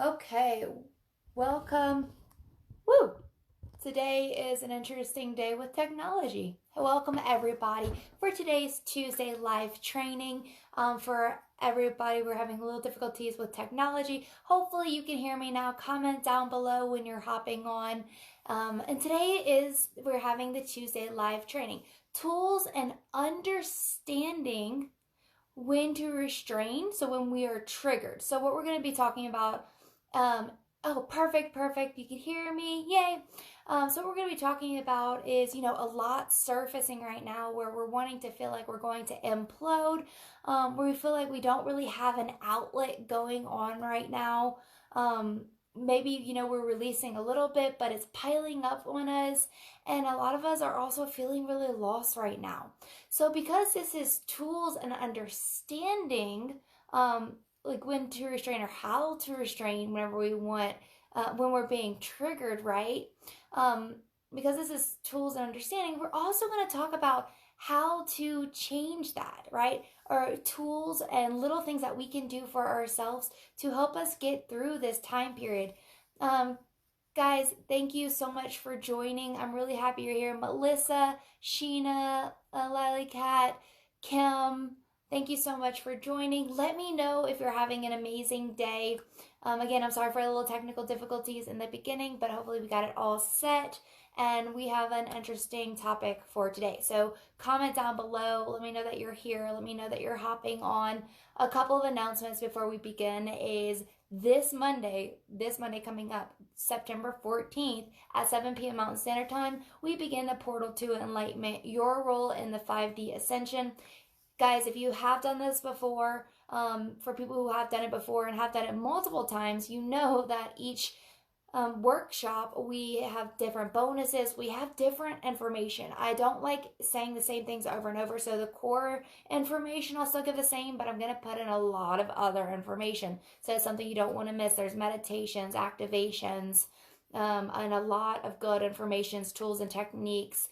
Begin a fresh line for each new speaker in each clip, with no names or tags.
Okay, welcome. Woo! Today is an interesting day with technology. Welcome everybody for today's Tuesday live training. For everybody, we're having a little difficulties with technology. Hopefully you can hear me now. Comment down below when you're hopping on. And today we're having the Tuesday live training. Tools and understanding when to restrain, so when we are triggered. So what we're going to be talking about, oh, perfect, you can hear me, yay. So what we're going to be talking about is, a lot surfacing right now where we're wanting to feel like we're going to implode, where we feel like we don't really have an outlet going on right now. Maybe, we're releasing a little bit, but it's piling up on us. And a lot of us are also feeling really lost right now. So because this is tools and understanding, like when to restrain or how to restrain whenever we want, when we're being triggered, right? Because this is tools and understanding, we're also going to talk about how to change that, right? Or tools and little things that we can do for ourselves to help us get through this time period. Guys, thank you so much for joining. I'm really happy you're here. Melissa, Sheena, Lily Cat, Kim, thank you so much for joining. Let me know if you're having an amazing day. Again, I'm sorry for the little technical difficulties in the beginning, but hopefully we got it all set. And we have an interesting topic for today. So comment down below. Let me know that you're here. Let me know that you're hopping on. A couple of announcements before we begin is this Monday coming up, September 14th at 7 p.m. Mountain Standard Time, we begin the portal to enlightenment, your role in the 5D Ascension. Guys, if you have done this before, for people who have done it before and have done it multiple times, you know that each workshop, we have different bonuses, we have different information. I don't like saying the same things over and over, so the core information I'll still give the same, but I'm going to put in a lot of other information, so it's something you don't want to miss. There's meditations, activations, and a lot of good informations, tools and techniques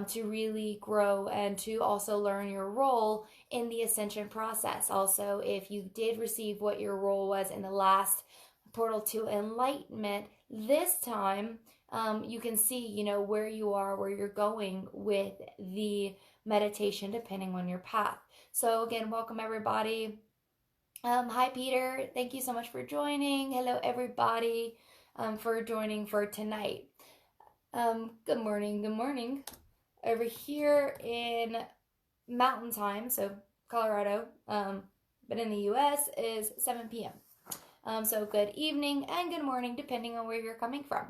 to really grow and to also learn your role in the ascension process. Also, if you did receive what your role was in the last portal to enlightenment, this time you can see, where you are, where you're going with the meditation depending on your path. So again, welcome everybody. Hi Peter, thank you so much for joining. Hello everybody, for joining for tonight. Good morning. Over here in Mountain Time, so Colorado, but in the US is 7 p.m. So good evening and good morning, depending on where you're coming from.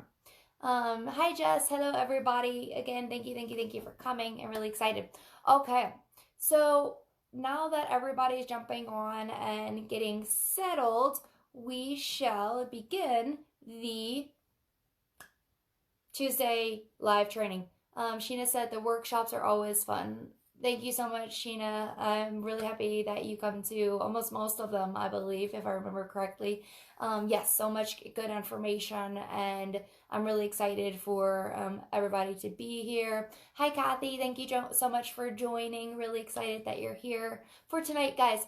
Hi Jess, hello everybody. Again, thank you for coming. I'm really excited. Okay, so now that everybody's jumping on and getting settled, we shall begin the Tuesday live training. Sheena said the workshops are always fun. Thank you so much, Sheena. I'm really happy that you come to almost most of them, I believe, if I remember correctly. Yes, so much good information, and I'm really excited for everybody to be here. Hi, Kathy. Thank you so much for joining. Really excited that you're here for tonight, guys.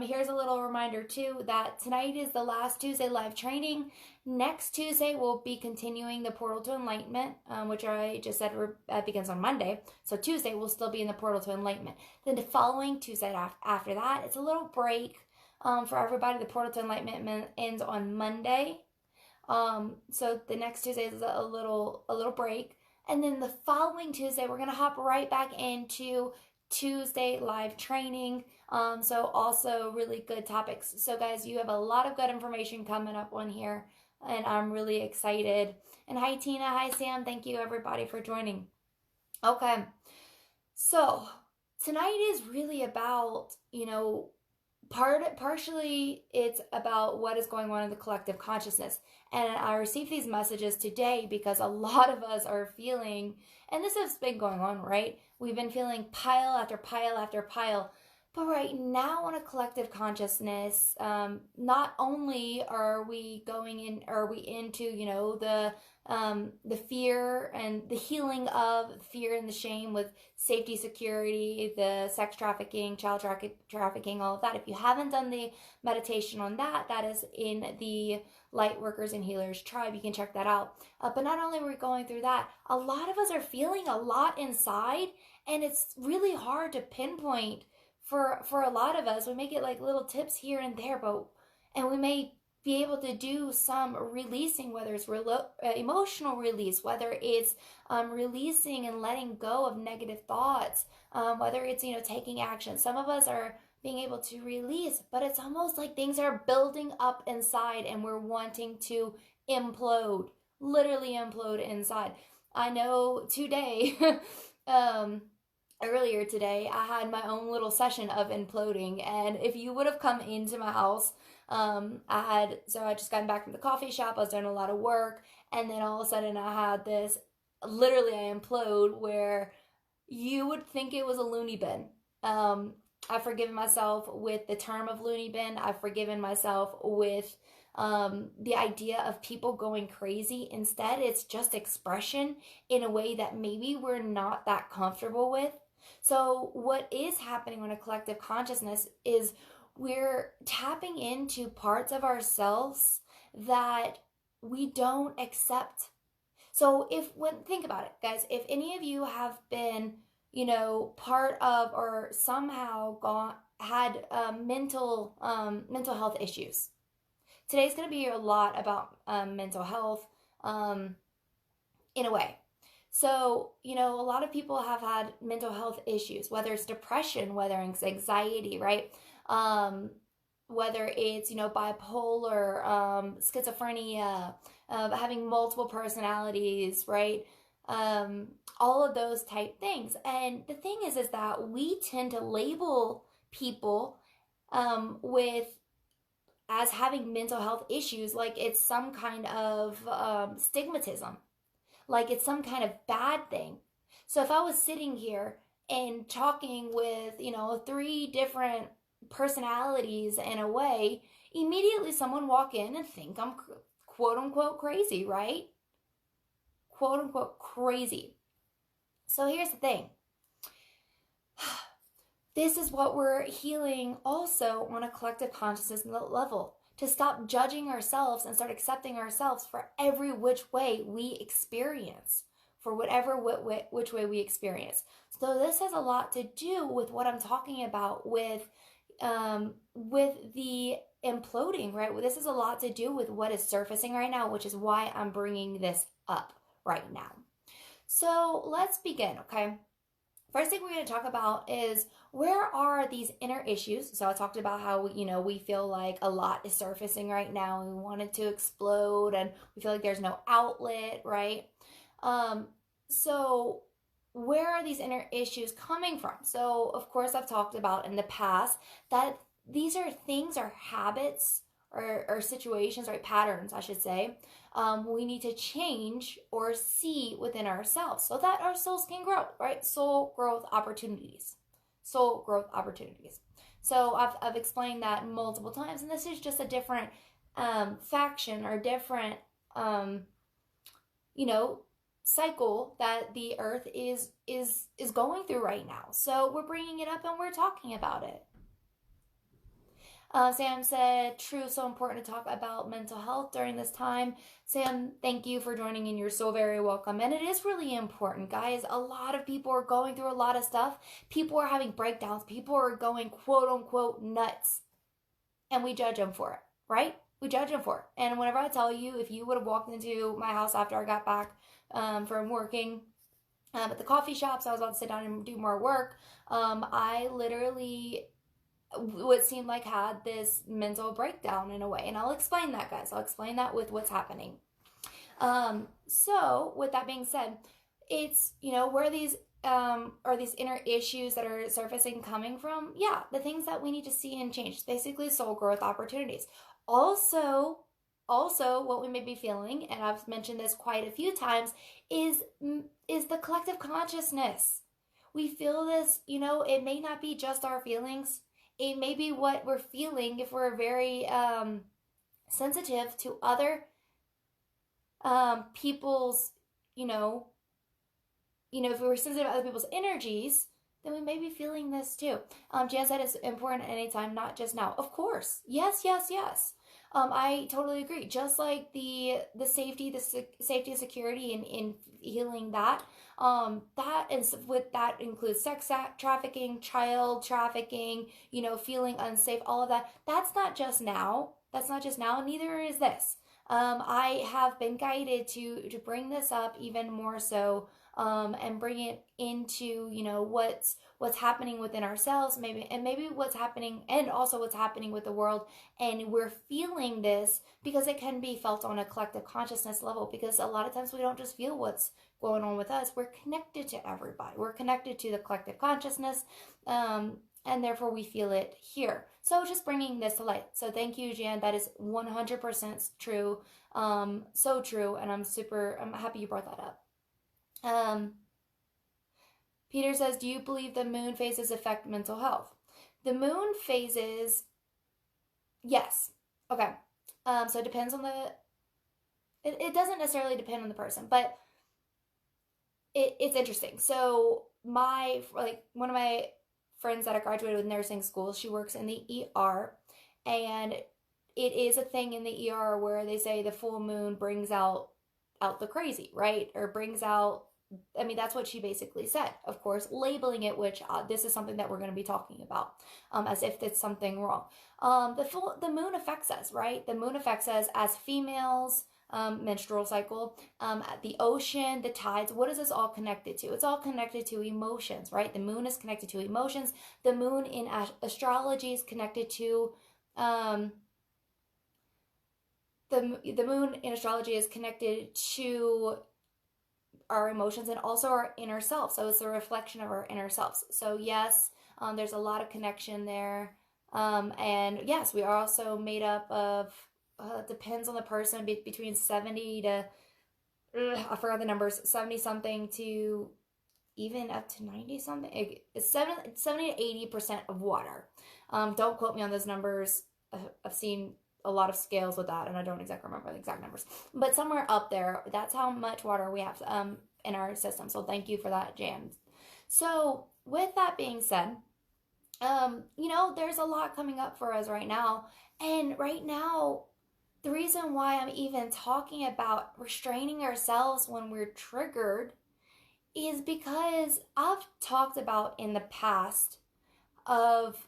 Here's a little reminder, too, that tonight is the last Tuesday live training. Next Tuesday, we'll be continuing the Portal to Enlightenment, which I just said begins on Monday. So Tuesday, we'll still be in the Portal to Enlightenment. Then the following Tuesday after that, it's a little break for everybody. The Portal to Enlightenment ends on Monday. So the next Tuesday is a little break. And then the following Tuesday, we're going to hop right back into Tuesday live training. So also really good topics. So guys, you have a lot of good information coming up on here, and I'm really excited. And hi Tina, hi Sam, thank you everybody for joining. Okay, so tonight is really about, partially it's about what is going on in the collective consciousness. And I received these messages today because a lot of us are feeling, and this has been going on, right? We've been feeling pile after pile after pile, But right now, on a collective consciousness, not only are we into, the fear and the healing of fear and the shame with safety, security, the sex trafficking, trafficking, all of that. If you haven't done the meditation on that, that is in the Light Workers and Healers Tribe. You can check that out. But not only are we going through that, a lot of us are feeling a lot inside, and it's really hard to pinpoint. For a lot of us, we may get like little tips here and there, and we may be able to do some releasing, whether it's emotional release, whether it's releasing and letting go of negative thoughts, whether it's taking action. Some of us are being able to release, but it's almost like things are building up inside, and we're wanting to implode, literally implode inside. I know today. Earlier today, I had my own little session of imploding, and if you would have come into my house, I just gotten back from the coffee shop. I was doing a lot of work, and then all of a sudden I had this, literally I implode, where you would think it was a loony bin. I've forgiven myself with the term of loony bin. I've forgiven myself with the idea of people going crazy. Instead, it's just expression in a way that maybe we're not that comfortable with. So what is happening on a collective consciousness is we're tapping into parts of ourselves that we don't accept. So think about it, guys, if any of you have been, part of or somehow had mental health issues, today's going to be a lot about mental health in a way. So, a lot of people have had mental health issues, whether it's depression, whether it's anxiety, right? Whether it's, bipolar, schizophrenia, having multiple personalities, right? All of those type things. And the thing is that we tend to label people as having mental health issues like it's some kind of stigmatism. Like it's some kind of bad thing. So if I was sitting here and talking with, 3 different personalities in a way, immediately someone walk in and think I'm quote unquote crazy, right? Quote unquote crazy. So here's the thing. This is what we're healing also on a collective consciousness level. To stop judging ourselves and start accepting ourselves for every which way we experience, for whatever which way we experience. So this has a lot to do with what I'm talking about with the imploding, right? This has a lot to do with what is surfacing right now, which is why I'm bringing this up right now. So let's begin, okay? First thing we're going to talk about is where are these inner issues? So I talked about how, we feel like a lot is surfacing right now and we want it to explode and we feel like there's no outlet, right? So where are these inner issues coming from? So of course I've talked about in the past that these are things or habits or situations, right? Patterns, I should say. We need to change or see within ourselves so that our souls can grow, right? Soul growth opportunities. So I've explained that multiple times, and this is just a different faction or different, cycle that the earth is going through right now. So we're bringing it up and we're talking about it. Sam said, true, so important to talk about mental health during this time. Sam, thank you for joining in. You're so very welcome. And it is really important, guys. A lot of people are going through a lot of stuff. People are having breakdowns. People are going quote unquote nuts. And we judge them for it, right? We judge them for it. And whenever I tell you, if you would have walked into my house after I got back from working at the coffee shop, so I was about to sit down and do more work, I literally what seemed like had this mental breakdown in a way. And I'll explain that, guys. I'll explain that with what's happening. So with that being said, it's, where these are these inner issues that are surfacing coming from? Yeah, the things that we need to see and change. It's basically soul growth opportunities. Also, what we may be feeling, and I've mentioned this quite a few times, is the collective consciousness. We feel this, it may not be just our feelings. it may be what we're feeling if we're very sensitive to other people's, if we were sensitive to other people's energies, then we may be feeling this too. Jan said it's important at any time, not just now. Of course. Yes, yes, yes. I totally agree. Just like the safety, safety and security in healing that, that includes sex trafficking, child trafficking, feeling unsafe, all of that. That's not just now. That's not just now. Neither is this. I have been guided to bring this up even more so, and bring it into what's happening within ourselves, maybe what's happening, and also what's happening with the world. And we're feeling this because it can be felt on a collective consciousness level, because a lot of times we don't just feel what's going on with us. We're connected to everybody. We're connected to the collective consciousness, and therefore we feel it here. So just bringing this to light. So thank you, Jan. That is 100% true. So true. And I'm happy you brought that up. Peter says, do you believe the moon phases affect mental health? The moon phases, yes. Okay. So it depends on it doesn't necessarily depend on the person, but it's interesting. So one of my friends that I graduated with nursing school, she works in the ER, and it is a thing in the ER where they say the full moon brings out the crazy, right? Or brings out, that's what she basically said. Of course, labeling it, which this is something that we're going to be talking about, as if it's something wrong. The moon affects us, right? The moon affects us as females, menstrual cycle, the ocean, the tides. What is this all connected to? It's all connected to emotions, right? The moon is connected to emotions. The moon in astrology is connected to the moon in astrology is connected to our emotions and also our inner self. So it's a reflection of our inner selves. So yes, there's a lot of connection there. And yes, we are also made up of, depends on the person, between 70 to, I forgot the numbers, 70 something to even up to 90 something. It's 70 to 80% of water. Don't quote me on those numbers. I've seen a lot of scales with that, and I don't exactly remember the exact numbers, but somewhere up there, that's how much water we have in our system. So thank you for that, Jan. So with that being said, there's a lot coming up for us right now, and right now, the reason why I'm even talking about restraining ourselves when we're triggered is because I've talked about in the past of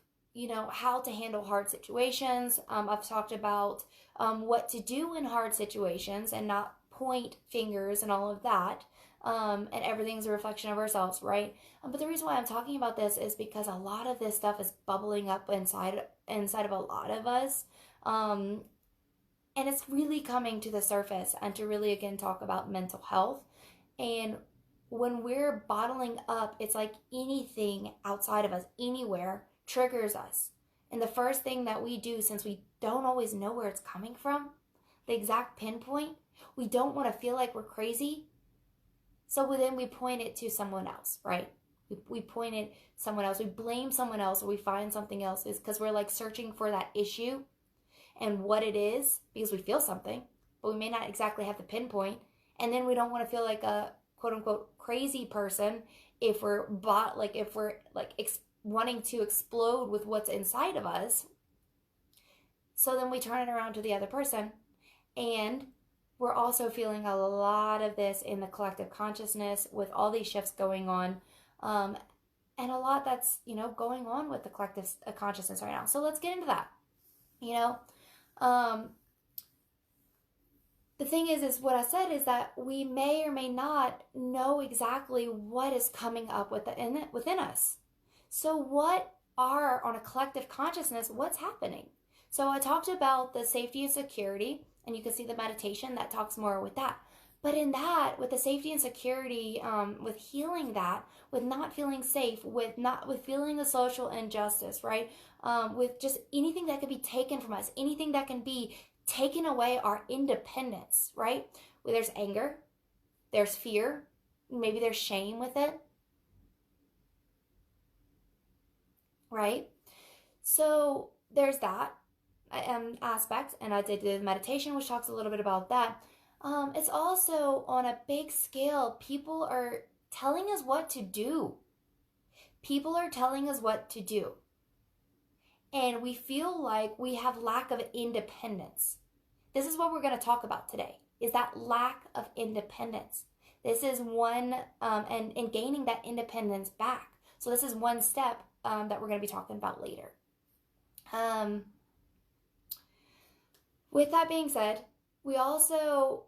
how to handle hard situations. I've talked about what to do in hard situations and not point fingers and all of that. And everything's a reflection of ourselves, right? But the reason why I'm talking about this is because a lot of this stuff is bubbling up inside of a lot of us. And it's really coming to the surface, and to really, again, talk about mental health. And when we're bottling up, it's like anything outside of us, anywhere, triggers us. And the first thing that we do, since we don't always know where it's coming from, the exact pinpoint, we don't want to feel like we're crazy. So then we point it to someone else, right? We point it someone else. We blame someone else, or we find something else. Is because we're like searching for that issue and what it is, because we feel something, but we may not exactly have the pinpoint. And then we don't want to feel like a quote unquote crazy person if we're wanting to explode with what's inside of us. So then we turn it around to the other person, and we're also feeling a lot of this in the collective consciousness with all these shifts going on, and a lot that's going on with the collective consciousness right now. So let's get into that. The thing is what I said is that we may or may not know exactly what is coming up within us. So what are, on a collective consciousness, what's happening? So I talked about the safety and security, and you can see the meditation that talks more with that. But in that, with the safety and security, with healing that, with not feeling safe, with feeling the social injustice, right? With just anything that could be taken from us, anything that can be taken away our independence, right? Where there's anger, there's fear, maybe there's shame with it, right? So there's that aspect, and I did the meditation, which talks a little bit about that. It's also on a big scale. People are telling us what to do. People are telling us what to do. And we feel like we have lack of independence. This is what we're going to talk about today, is that lack of independence. This is one, and gaining that independence back. So this is one step that we're going to be talking about later. With that being said, we don't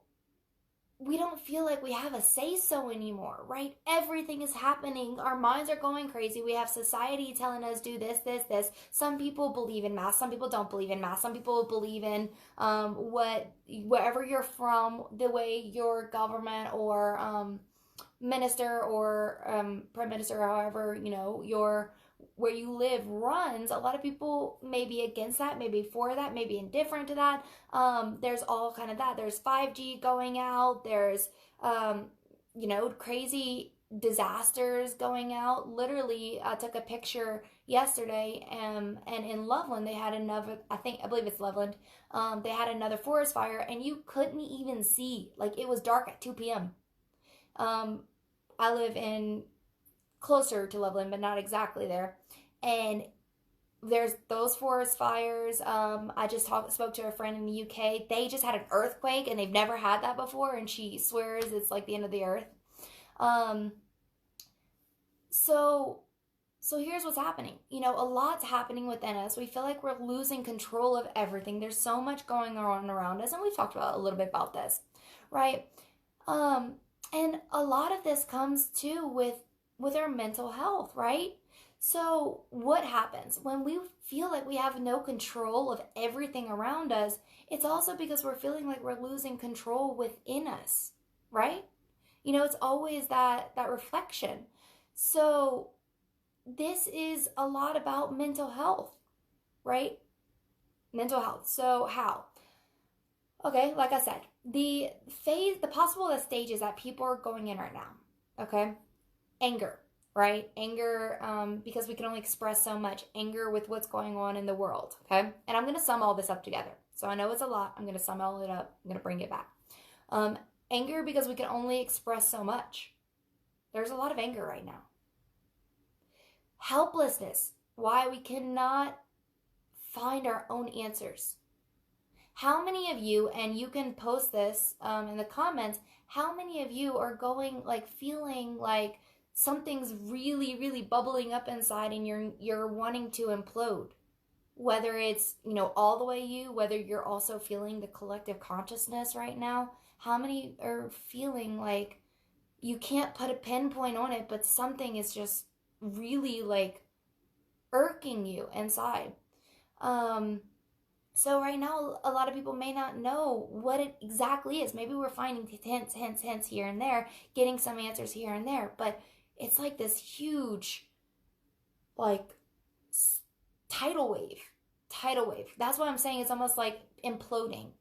feel like we have a say-so anymore, right? Everything is happening. Our minds are going crazy. We have society telling us do this, this, this. Some people believe in mass. Some people don't believe in mass. Some people believe in wherever you're from, the way your government or minister or prime minister, however, where you live runs. A lot of people may be against that, maybe for that, maybe indifferent to that. There's all kind of that. There's 5G going out. There's, crazy disasters going out. Literally, I took a picture yesterday, and in Loveland, they had another, I believe it's Loveland, they had another forest fire, and you couldn't even see. Like, it was dark at 2 p.m. I live in closer to Loveland, but not exactly there. And there's those forest fires. I just spoke to a friend in the UK. They just had an earthquake, and they've never had that before, and she swears it's like the end of the earth. So here's what's happening. A lot's happening within us. We feel like we're losing control of everything. There's so much going on around us, and we've talked about a little bit about this, right? And a lot of this comes too with our mental health, right? So what happens when we feel like we have no control of everything around us? It's also because we're feeling like we're losing control within us, right? It's always that reflection. So this is a lot about mental health, right? Mental health. So how? Okay, like I said, the possible stages that people are going in right now, okay? Anger, right? Anger, because we can only express so much anger with what's going on in the world, okay? And I'm going to sum all this up together. So I know it's a lot. I'm going to sum all it up. I'm going to bring it back. Anger, because we can only express so much. There's a lot of anger right now. Helplessness, why we cannot find our own answers. How many of you, and you can post this in the comments, how many of you are feeling like something's really, really bubbling up inside and you're wanting to implode? Whether it's, all the way you, whether you're also feeling the collective consciousness right now. How many are feeling like you can't put a pinpoint on it, but something is just really irking you inside? So right now, a lot of people may not know what it exactly is. Maybe we're finding hints here and there, getting some answers here and there, but it's like this huge, tidal wave. That's what I'm saying. It's almost like imploding.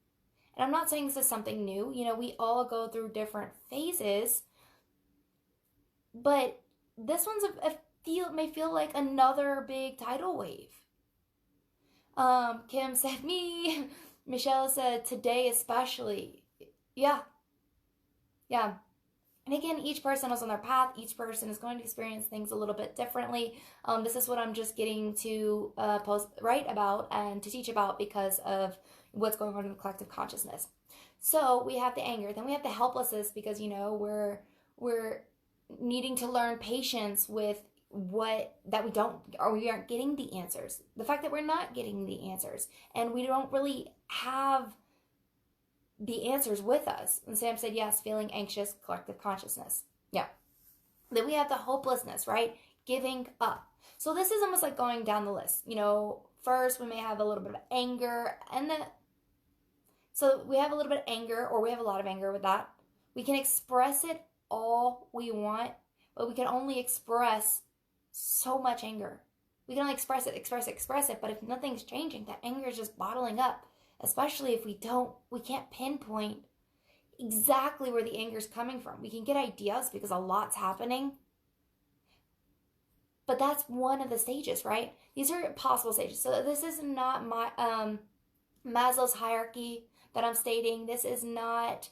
And I'm not saying this is something new. We all go through different phases, but this one's may feel like another big tidal wave. Kim said me. Michelle said today especially. Yeah. And again, each person is on their path. Each person is going to experience things a little bit differently. This is what I'm just getting to write about and to teach about because of what's going on in the collective consciousness. So we have the anger. Then we have the helplessness because, we're needing to learn patience with we aren't getting the answers. The fact that we're not getting the answers and we don't really have the answers with us. And Sam said, yes, feeling anxious, collective consciousness. Yeah. Then we have the hopelessness, right? Giving up. So this is almost like going down the list. First we may have a little bit of anger so we have a little bit of anger, or we have a lot of anger with that. We can express it all we want, but we can only express so much anger. We can only express it, but if nothing's changing, that anger is just bottling up, especially if we can't pinpoint exactly where the anger is coming from. We can get ideas because a lot's happening, But that's one of the stages, right? These are possible stages. So this is not my Maslow's hierarchy that I'm stating. This is not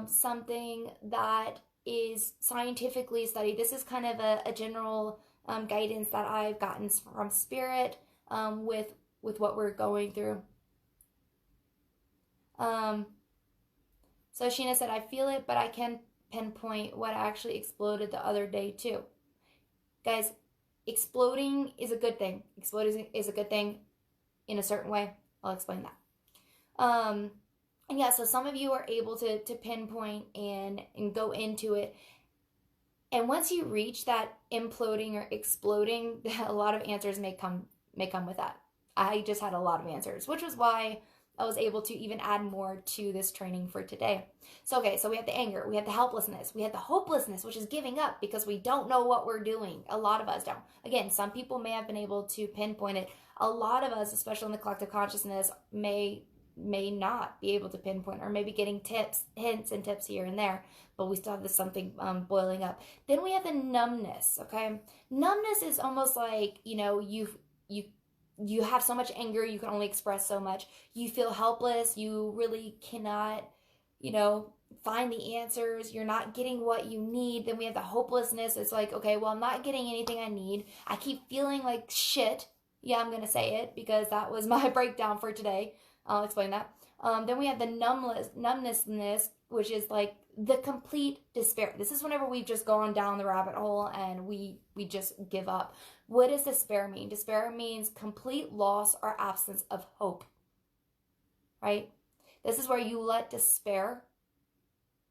something that is scientifically studied. This is kind of a general guidance that I've gotten from spirit with what we're going through. So Sheena said, I feel it, but I can pinpoint what actually exploded the other day too. Guys, exploding is a good thing. Exploding is a good thing in a certain way. I'll explain that. And yeah, so some of you are able to pinpoint and go into it. And once you reach that imploding or exploding, a lot of answers may come with that. I just had a lot of answers, which was why I was able to even add more to this training for today. So, okay, so we have the anger, we have the helplessness, we have the hopelessness, which is giving up because we don't know what we're doing. A lot of us don't. Again, some people may have been able to pinpoint it. A lot of us, especially in the collective consciousness, may not be able to pinpoint, or maybe getting hints and tips here and there, but we still have this something boiling up. Then we have the numbness, okay? Numbness is almost like, you have so much anger, you can only express so much. You feel helpless, you really cannot, find the answers. You're not getting what you need. Then we have the hopelessness. It's like, okay, well, I'm not getting anything I need. I keep feeling like shit. Yeah, I'm going to say it because that was my breakdown for today. I'll explain that. Then we have the numbnessness, which is like the complete despair. This is whenever we've just gone down the rabbit hole and we just give up. What does despair mean? Despair means complete loss or absence of hope, right? This is where you let despair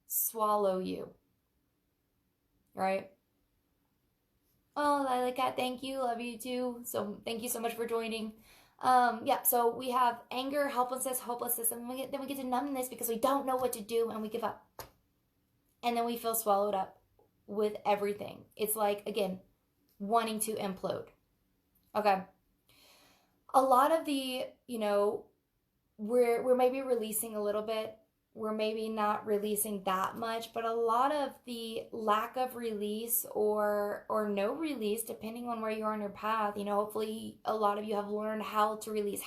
swallow you, right? Oh, Lilacat, thank you. Love you too. So thank you so much for joining. Yeah, so we have anger, helplessness, hopelessness, and then we get to numbness because we don't know what to do and we give up. And then we feel swallowed up with everything. It's like, again, wanting to implode. Okay. A lot of the, we're maybe releasing a little bit. We're maybe not releasing that much, but a lot of the lack of release or no release, depending on where you are on your path, hopefully a lot of you have learned how to release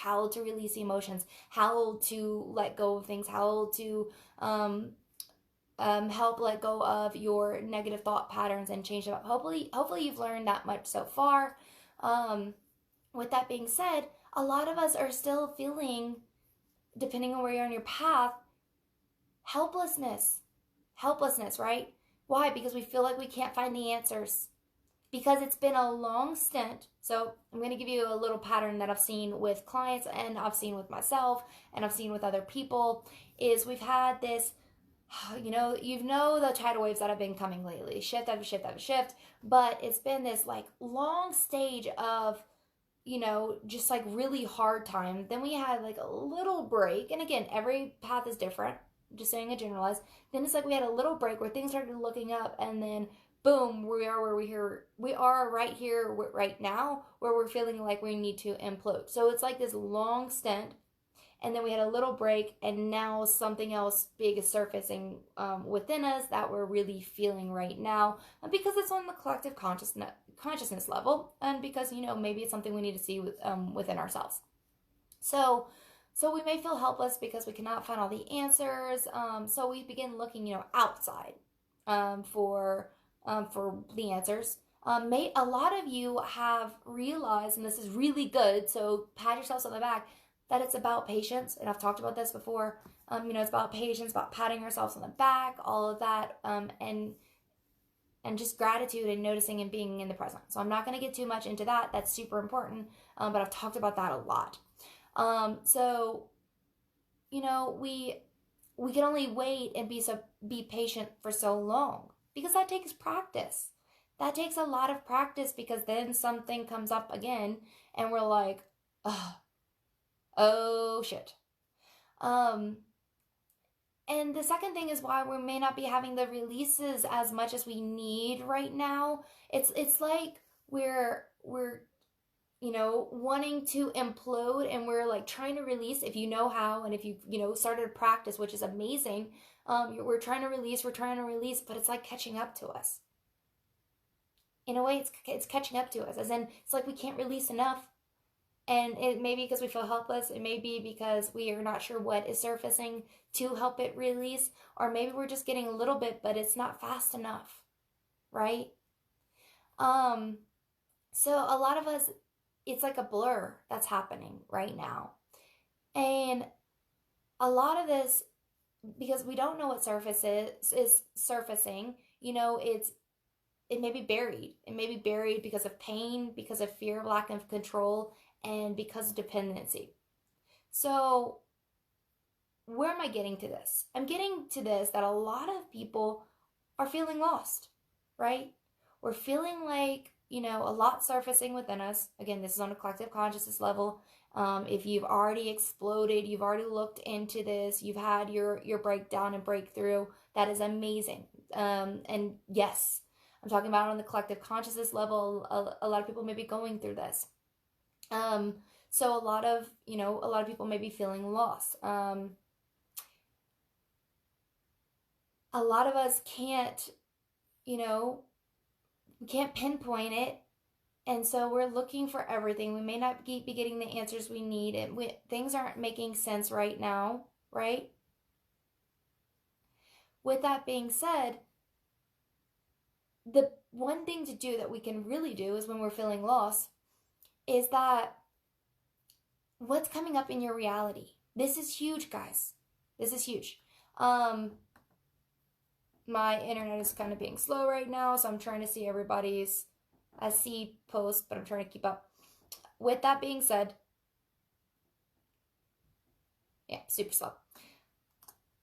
emotions, how to let go of things, how to help let go of your negative thought patterns and change them up. Hopefully you've learned that much so far. With that being said, a lot of us are still feeling, depending on where you're on your path, helplessness, right? Why? Because we feel like we can't find the answers. Because it's been a long stint. So I'm going to give you a little pattern that I've seen with clients and I've seen with myself and I've seen with other people is we've had this, the tidal waves that have been coming lately, shift after shift after shift, but it's been this like long stage of, just like really hard time. Then we had like a little break. And again, every path is different. I'm just saying a generalized. Then it's like we had a little break where things started looking up and then boom, we are right here, right now, where we're feeling like we need to implode. So it's like this long stint. And then we had a little break, and now something else big is surfacing within us that we're really feeling right now, because it's on the collective consciousness level, and because maybe it's something we need to see within ourselves. So we may feel helpless because we cannot find all the answers. So we begin looking, outside for the answers. A lot of you have realized, and this is really good. So pat yourselves on the back. That it's about patience, and I've talked about this before. It's about patience, about patting ourselves on the back, all of that, and just gratitude and noticing and being in the present. So I'm not going to get too much into that. That's super important, but I've talked about that a lot. We can only wait and be patient for so long because that takes practice. That takes a lot of practice because then something comes up again, and we're like, oh shit. And the second thing is why we may not be having the releases as much as we need right now. It's like we're wanting to implode, and we're like trying to release if you know how, and if you started to practice, which is amazing. We're trying to release, but it's like catching up to us. in a way, it's catching up to us, as in it's like we can't release enough. And it may be because we feel helpless. It may be because we are not sure what is surfacing to help it release. Or maybe we're just getting a little bit, but it's not fast enough, right? So a lot of us, it's like a blur that's happening right now. And a lot of this, because we don't know what is surfacing, it may be buried. It may be buried because of pain, because of fear, lack of control, and because of dependency. So where am I getting to this? I'm getting to this that a lot of people are feeling lost, right? We're feeling like, a lot surfacing within us. Again, this is on a collective consciousness level. If you've already exploded, you've already looked into this, you've had your breakdown and breakthrough, that is amazing. And yes, I'm talking about on the collective consciousness level. A lot of people may be going through this. So a lot of people may be feeling lost. A lot of us can't, we can't pinpoint it. And so we're looking for everything. We may not be getting the answers we need. Things aren't making sense right now, right? With that being said, the one thing to do that we can really do is when we're feeling lost is that what's coming up in your reality. This is huge, guys. This is huge. My internet is kind of being slow right now, so I'm trying to see everybody's post, but I'm trying to keep up. With that being said, yeah, super slow.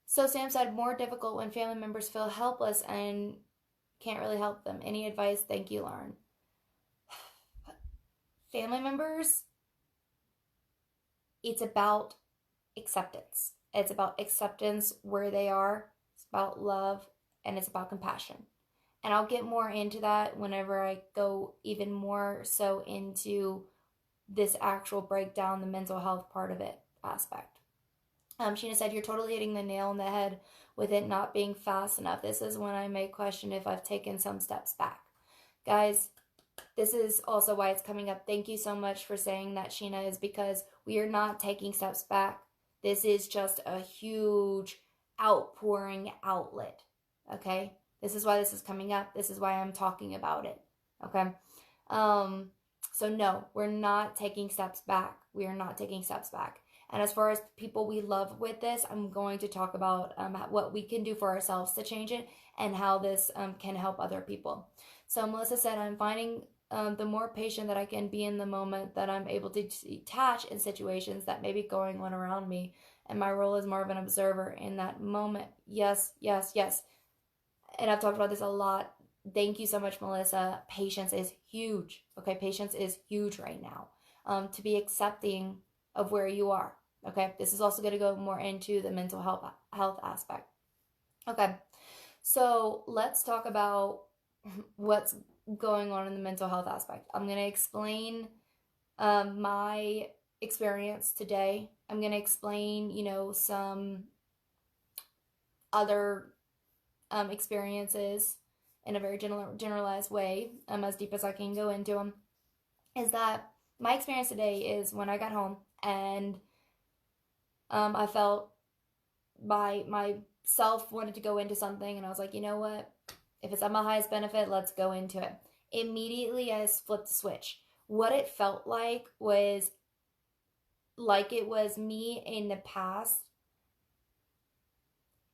So Sam said, more difficult when family members feel helpless and can't really help them. Any advice? Thank you, Lauren. Family members, it's about acceptance. It's about acceptance where they are. It's about love, and it's about compassion. And I'll get more into that whenever I go even more so into this actual breakdown, the mental health part of it aspect. Sheena said, you're totally hitting the nail on the head with it not being fast enough. This is when I may question if I've taken some steps back. Guys, this is also why it's coming up. Thank you so much for saying that, Sheena, is because we are not taking steps back. This is just a huge outpouring outlet, okay? This is why this is coming up. This is why I'm talking about it, okay? So no, we're not taking steps back. We are not taking steps back. And as far as people we love with this, I'm going to talk about what we can do for ourselves to change it and how this can help other people. So Melissa said, I'm finding the more patient that I can be in the moment, that I'm able to detach in situations that may be going on around me. And my role is more of an observer in that moment. Yes, yes, yes. And I've talked about this a lot. Thank you so much, Melissa. Patience is huge. Okay, patience is huge right now. To be accepting of where you are. Okay, this is also going to go more into the mental health aspect. Okay, so let's talk about what's going on in the mental health aspect. I'm going to explain my experience today. I'm going to explain, some other experiences in a very generalized way, as deep as I can go into them. Is that my experience today is when I got home and I felt myself wanted to go into something, and I was like, you know what? If it's at my highest benefit, let's go into it. Immediately, I flipped the switch. What it felt like was like it was me in the past,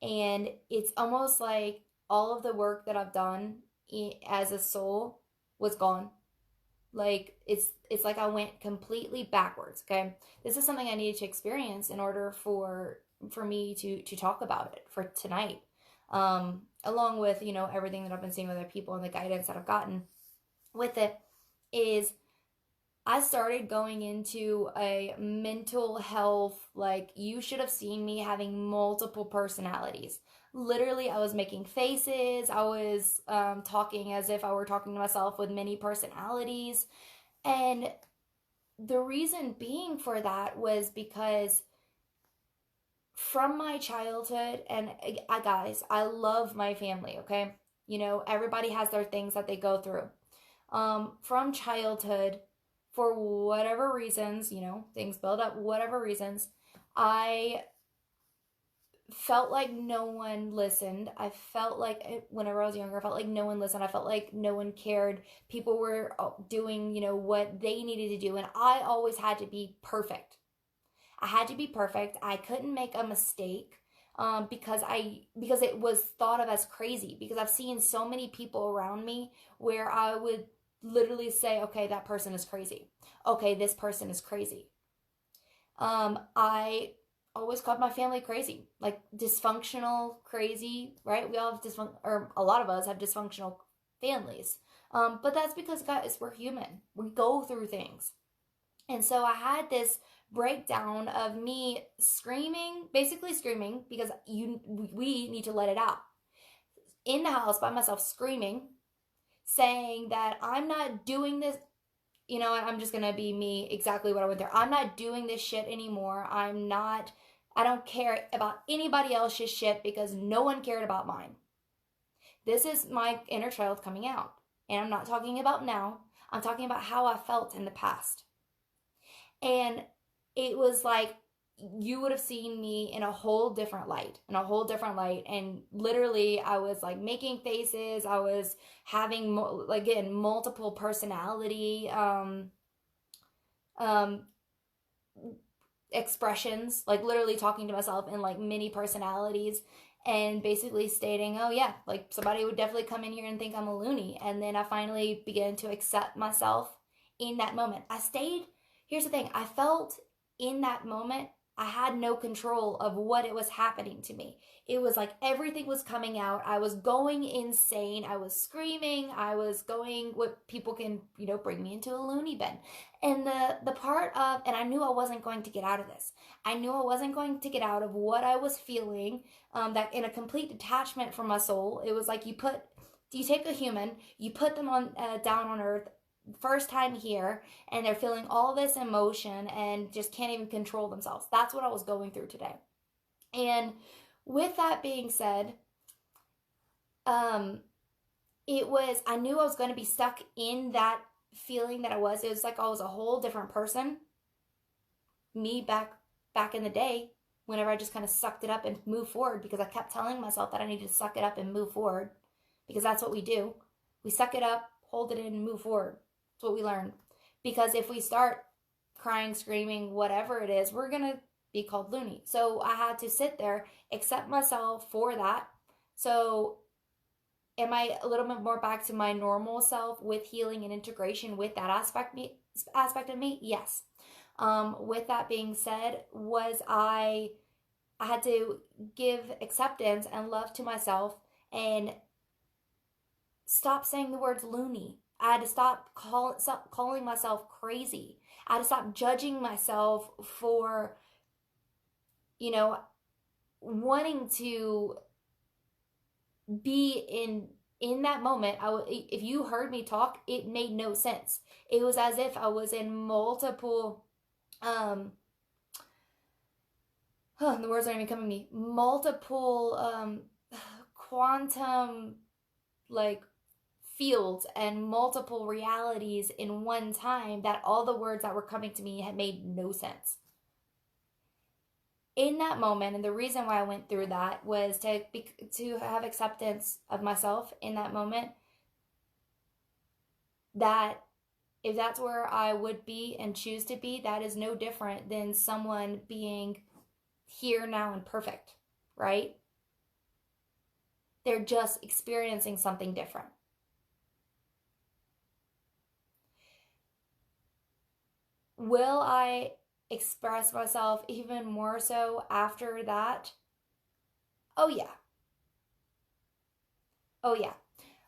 and it's almost like all of the work that I've done as a soul was gone. Like it's like I went completely backwards. Okay, this is something I needed to experience in order for me to talk about it for tonight, along with everything that I've been seeing with other people and the guidance that I've gotten with it. Is I started going into a mental health, like, you should have seen me having multiple personalities. Literally, I was making faces. I was talking as if I were talking to myself with many personalities. And the reason being for that was because from my childhood, and guys, I love my family, okay? Everybody has their things that they go through. from childhood, for whatever reasons, things build up, whatever reasons, I felt like no one listened. I felt like whenever I was younger, I felt like no one listened. I felt like no one cared. People were doing, what they needed to do. And I always had to be perfect. I had to be perfect. I couldn't make a mistake. Because it was thought of as crazy, because I've seen so many people around me where I would literally say, okay, that person is crazy. Okay, this person is crazy. I always called my family crazy, like dysfunctional, crazy, right? We all have or a lot of us have dysfunctional families. But that's because, guys, we're human. We go through things. And so I had this breakdown of me screaming, basically screaming, because we need to let it out. In the house by myself, screaming, saying that I'm not doing this. I'm just going to be me, exactly what I went through. I'm not doing this shit anymore. I don't care about anybody else's shit because no one cared about mine. This is my inner child coming out. And I'm not talking about now. I'm talking about how I felt in the past. And it was like you would have seen me in a whole different light, And literally, I was like making faces. I was having, again, multiple personality expressions, like literally talking to myself in like many personalities, and basically stating, oh yeah, like somebody would definitely come in here and think I'm a loony. And then I finally began to accept myself in that moment. Here's the thing, I felt in that moment I had no control of what it was happening to me. It was like everything was coming out. I was going insane. I was screaming. I was going what people can, bring me into a loony bin. And the part of, and I knew I wasn't going to get out of this. I knew I wasn't going to get out of what I was feeling, that in a complete detachment from my soul. It was like you take a human, you put them on down on earth, first time here, and they're feeling all this emotion and just can't even control themselves. That's what I was going through today. And with that being said, I knew I was going to be stuck in that feeling that I was. It was like I was a whole different person. Me back in the day, whenever I just kind of sucked it up and moved forward, because I kept telling myself that I needed to suck it up and move forward, because that's what we do. We suck it up, hold it in, and move forward. That's what we learned. Because if we start crying, screaming, whatever it is, we're going to be called loony. So I had to sit there, accept myself for that. So am I a little bit more back to my normal self with healing and integration with that aspect of me? Yes. With that being said, I had to give acceptance and love to myself and stop saying the words loony. I had to stop calling myself crazy. I had to stop judging myself for, wanting to be in that moment. If you heard me talk, it made no sense. It was as if I was in multiple, the words aren't even coming to me, multiple quantum, like, fields and multiple realities in one time, that all the words that were coming to me had made no sense. In that moment, and the reason why I went through that was to have acceptance of myself in that moment, that if that's where I would be and choose to be, that is no different than someone being here, now, and perfect, right? They're just experiencing something different. Will I express myself even more so after that? Oh yeah.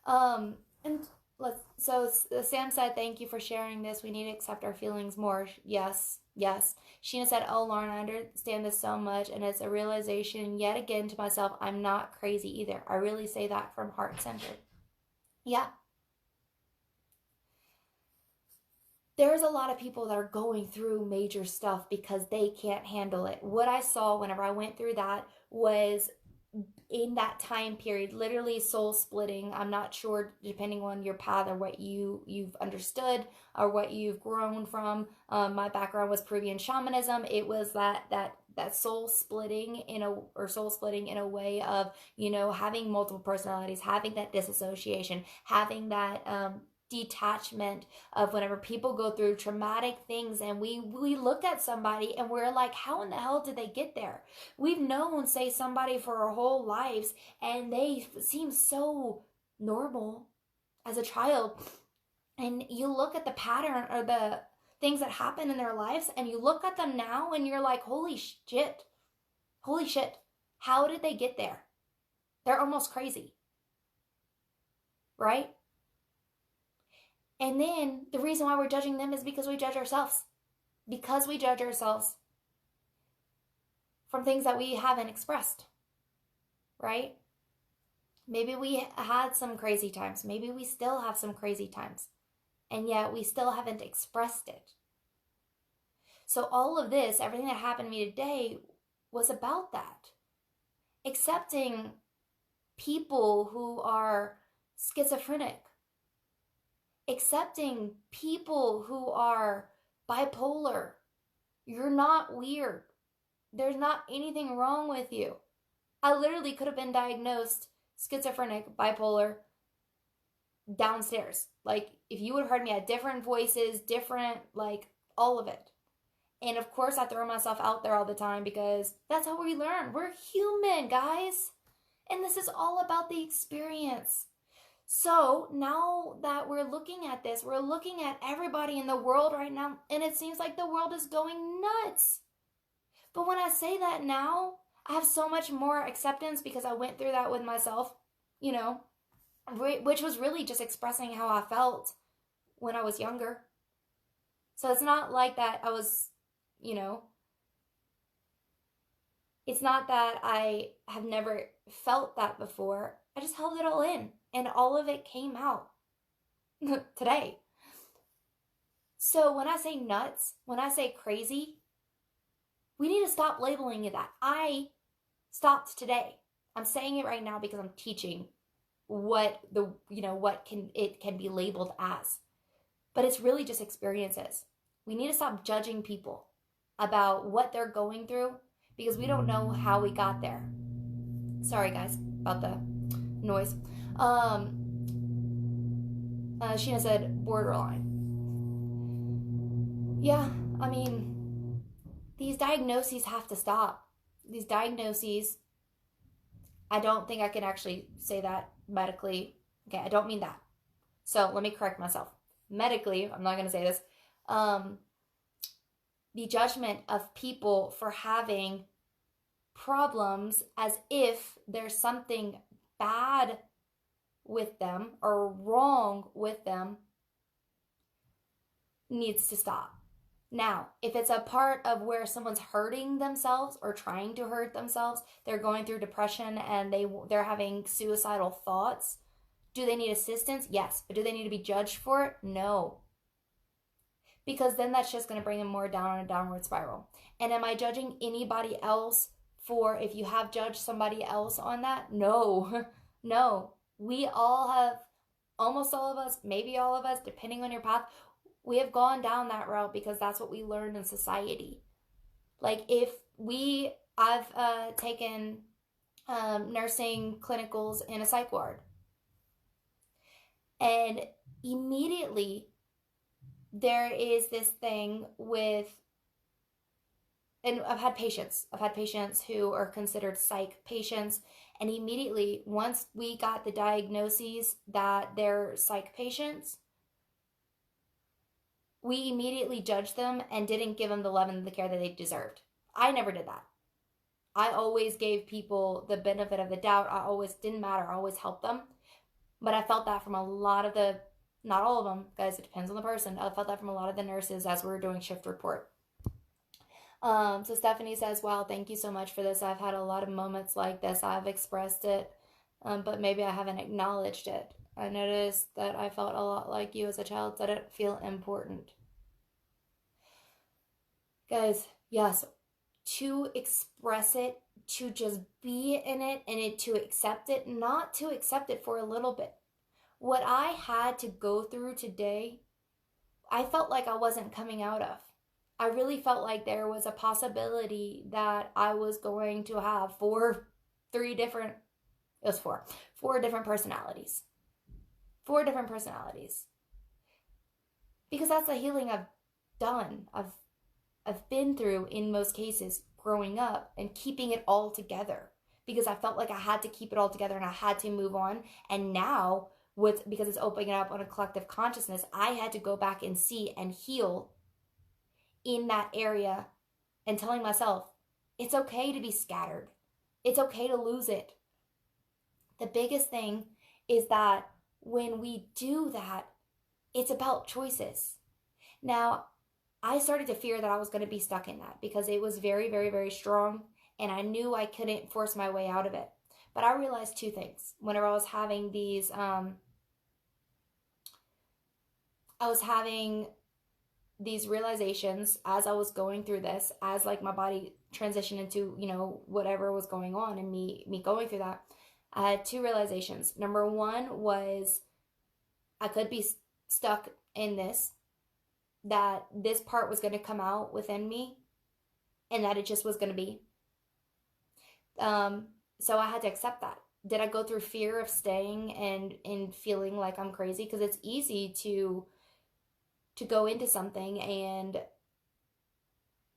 And so Sam said, thank you for sharing this. We need to accept our feelings more. Yes. Sheena said, oh, Lauren, I understand this so much, and it's a realization yet again to myself, I'm not crazy either. I really say that from heart-centered. Yeah. There's a lot of people that are going through major stuff because they can't handle it. What I saw whenever I went through that was in that time period, literally soul splitting. I'm not sure, depending on your path or what you've understood or what you've grown from. My background was Peruvian shamanism. It was that soul splitting soul splitting in a way of, having multiple personalities, having that disassociation, having that detachment of whenever people go through traumatic things, and we look at somebody and we're like, how in the hell did they get there? We've known, say, somebody for our whole lives, and they seem so normal as a child, and you look at the pattern or the things that happen in their lives, and you look at them now and you're like, holy shit, how did they get there? They're almost crazy, right? And then the reason why we're judging them is because we judge ourselves. Because we judge ourselves from things that we haven't expressed, right? Maybe we had some crazy times. Maybe we still have some crazy times. And yet we still haven't expressed it. So all of this, everything that happened to me today, was about that. Accepting people who are schizophrenic. Accepting people who are bipolar. You're not weird. There's not anything wrong with you. I literally could have been diagnosed schizophrenic, bipolar, downstairs. Like, if you would have heard me, I had different voices, different, like, all of it. And of course, I throw myself out there all the time because that's how we learn. We're human, guys. And this is all about the experience. So now that we're looking at this, we're looking at everybody in the world right now, and it seems like the world is going nuts. But when I say that now, I have so much more acceptance because I went through that with myself, which was really just expressing how I felt when I was younger. So it's not like that I was, it's not that I have never felt that before. I just held it all in, and all of it came out today. So when I say nuts, when I say crazy, we need to stop labeling it that. I stopped today. I'm saying it right now because I'm teaching what it can be labeled as. But it's really just experiences. We need to stop judging people about what they're going through because we don't know how we got there. Sorry guys about the noise. Sheena said borderline. Yeah, I mean, these diagnoses have to stop. These diagnoses, I don't think I can actually say that medically. Okay, I don't mean that. So let me correct myself. Medically, I'm not going to say this. The judgment of people for having problems as if there's something bad with them or wrong with them needs to stop. Now, if it's a part of where someone's hurting themselves or trying to hurt themselves, they're going through depression and they're having suicidal thoughts, do they need assistance? Yes. But do they need to be judged for it? No. Because then that's just going to bring them more down on a downward spiral. And am I judging anybody else for if you have judged somebody else on that? No. No. We all have, almost all of us, maybe all of us, depending on your path, we have gone down that route because that's what we learned in society. Like I've taken nursing clinicals in a psych ward. And immediately there is this thing with, and I've had patients who are considered psych patients, and immediately once we got the diagnoses that they're psych patients, we immediately judged them and didn't give them the love and the care that they deserved. I never did that. I always gave people the benefit of the doubt. I always, didn't matter, I always helped them. But I felt that from a lot of the, not all of them, guys, it depends on the person. I felt that from a lot of the nurses as we were doing shift report. So Stephanie says, wow, thank you so much for this. I've had a lot of moments like this. I've expressed it, but maybe I haven't acknowledged it. I noticed that I felt a lot like you as a child, so I didn't feel important. Guys, yes, to express it to just be in it and to accept it, not to accept it for a little bit. What I had to go through today, I felt like I wasn't coming out of. I really felt like there was a possibility that I was going to have four different personalities. 4 different personalities. Because that's the healing I've done. I've been through in most cases growing up and keeping it all together. Because I felt like I had to keep it all together and I had to move on. And now, because it's opening up on a collective consciousness, I had to go back and see and heal in that area and telling myself, it's okay to be scattered. It's okay to lose it. The biggest thing is that when we do that, it's about choices. Now, I started to fear that I was going to be stuck in that because it was very, very, very strong and I knew I couldn't force my way out of it. But I realized 2 things whenever I was having these, realizations as I was going through this, as like my body transitioned into, whatever was going on and me going through that. I had 2 realizations. Number 1 was I could be stuck in this, that this part was going to come out within me and that it just was going to be. So I had to accept that. Did I go through fear of staying and feeling like I'm crazy? Because it's easy to go into something and,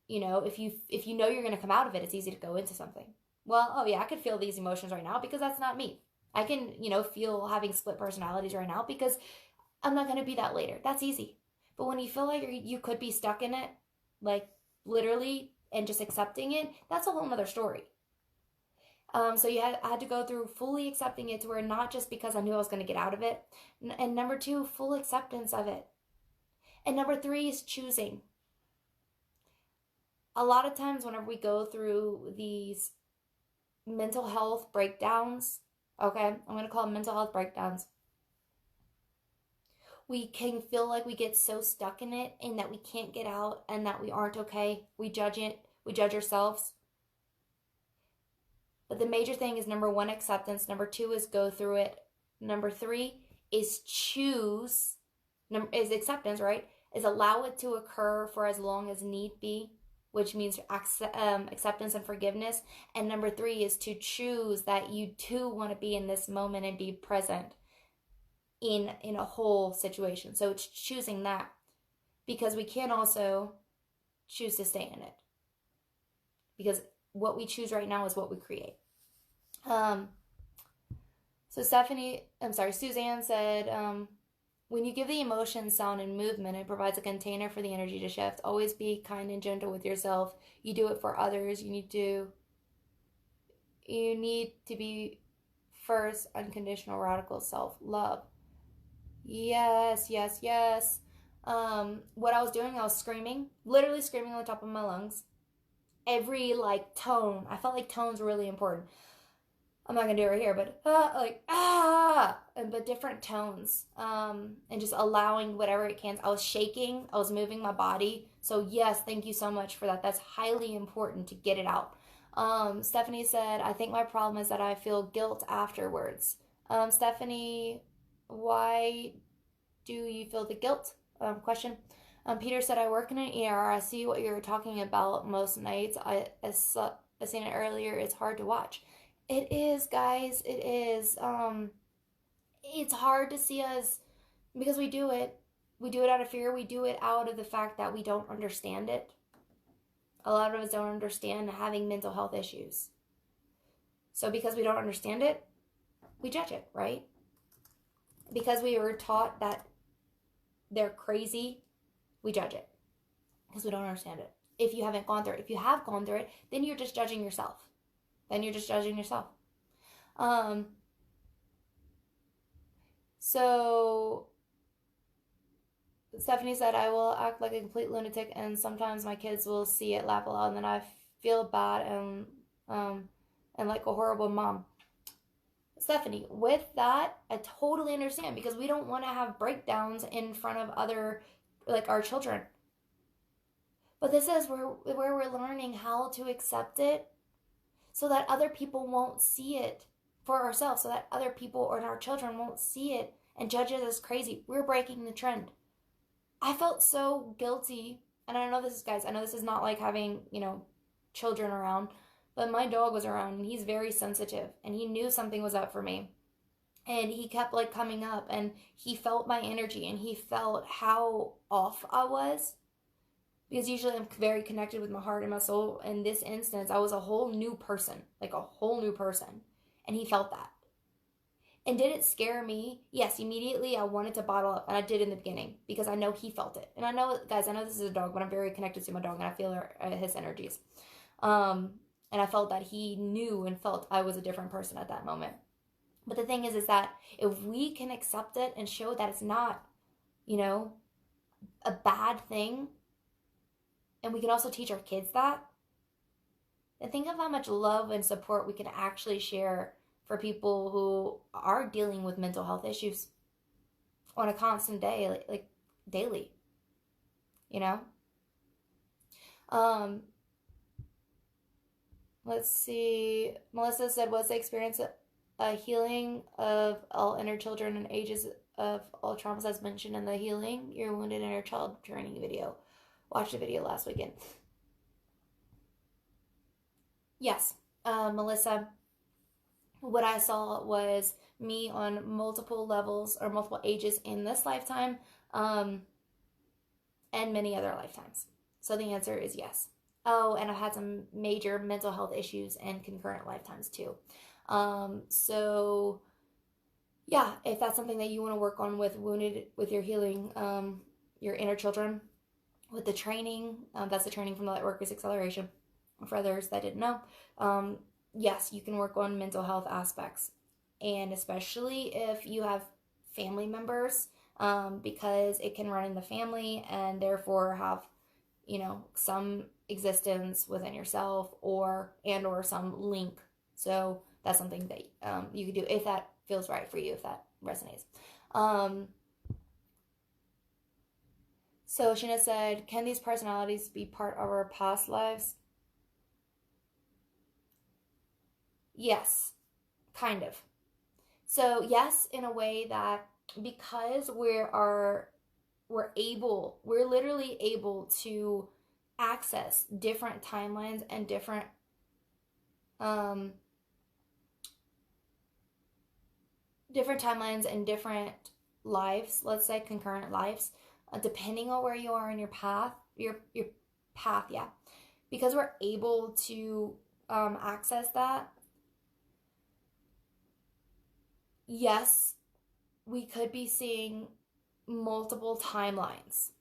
if you know you're going to come out of it, it's easy to go into something. Well, oh yeah, I could feel these emotions right now because that's not me. I can, feel having split personalities right now because I'm not going to be that later. That's easy. But when you feel like you could be stuck in it, like literally, and just accepting it, that's a whole nother story. So I had to go through fully accepting it to where not just because I knew I was going to get out of it. And number 2, full acceptance of it. And number 3 is choosing. A lot of times whenever we go through these mental health breakdowns, okay, I'm going to call them mental health breakdowns, we can feel like we get so stuck in it and that we can't get out and that we aren't okay. We judge it. We judge ourselves. But the major thing is number 1, acceptance. Number 2 is go through it. Number 3 is choose. Is acceptance, right? Is allow it to occur for as long as need be, which means acceptance and forgiveness. And number 3 is to choose that you do want to be in this moment and be present in a whole situation. So it's choosing that, because we can also choose to stay in it, because what we choose right now is what we create. So Suzanne said, when you give the emotion, sound, and movement, it provides a container for the energy to shift. Always be kind and gentle with yourself. You do it for others. You need to be first unconditional radical self-love. Yes. What I was doing, I was screaming, literally screaming on the top of my lungs. Every tone, I felt like tones were really important. I'm not gonna do it right here, but but different tones, and just allowing whatever it can. I was shaking, I was moving my body. So yes, thank you so much for that. That's highly important to get it out. Stephanie said, I think my problem is that I feel guilt afterwards. Stephanie, why do you feel the guilt? Question. Peter said, I work in an ER. I see what you're talking about most nights. I seen it earlier. It's hard to watch. It is, guys. It is. It's hard to see us because we do it. We do it out of fear. We do it out of the fact that we don't understand it. A lot of us don't understand having mental health issues. So because we don't understand it, we judge it, right? Because we were taught that they're crazy, we judge it because we don't understand it. If you haven't gone through it, if you have gone through it, then you're just judging yourself. So Stephanie said, I will act like a complete lunatic and sometimes my kids will see it, laugh aloud, and then I feel bad and like a horrible mom. Stephanie, with that, I totally understand, because we don't want to have breakdowns in front of other, our children. But this is where we're learning how to accept it. so that other people won't see it for ourselves, so that other people or our children won't see it and judge us as crazy. We're breaking the trend. I felt so guilty. And I know this is, guys, I know this is not like having, children around, but my dog was around and he's very sensitive and he knew something was up for me. And he kept like coming up and he felt my energy and he felt how off I was. Because usually I'm very connected with my heart and my soul. In this instance, I was a whole new person, like a whole new person. And he felt that. And did it scare me? Yes, immediately I wanted to bottle up, and I did in the beginning because I know he felt it. And I know, guys, I know this is a dog, but I'm very connected to my dog, and I feel his energies. And I felt that he knew and felt I was a different person at that moment. But the thing is that if we can accept it and show that it's not, a bad thing, and we can also teach our kids that, then think of how much love and support we can actually share for people who are dealing with mental health issues on a constant day, like daily, Let's see. Melissa said, what's the experience of healing of all inner children and ages of all traumas as mentioned in the Healing Your Wounded Inner Child training video? Watched the video last weekend. Yes, Melissa, what I saw was me on multiple levels or multiple ages in this lifetime, and many other lifetimes. So the answer is yes. Oh, and I've had some major mental health issues in concurrent lifetimes too. So yeah, if that's something that you want to work on with your healing, your inner children, with the training, that's the training from the Lightworkers Acceleration. For others that didn't know, yes, you can work on mental health aspects, and especially if you have family members, because it can run in the family and therefore have, some existence within yourself or some link. So that's something that you could do if that feels right for you, if that resonates. So Sheena said, can these personalities be part of our past lives? Yes, kind of. So yes, in a way that because we're literally able to access different timelines and different lives, let's say concurrent lives, depending on where you are in your path, your path, yeah. Because we're able to access that, yes, we could be seeing multiple timelines.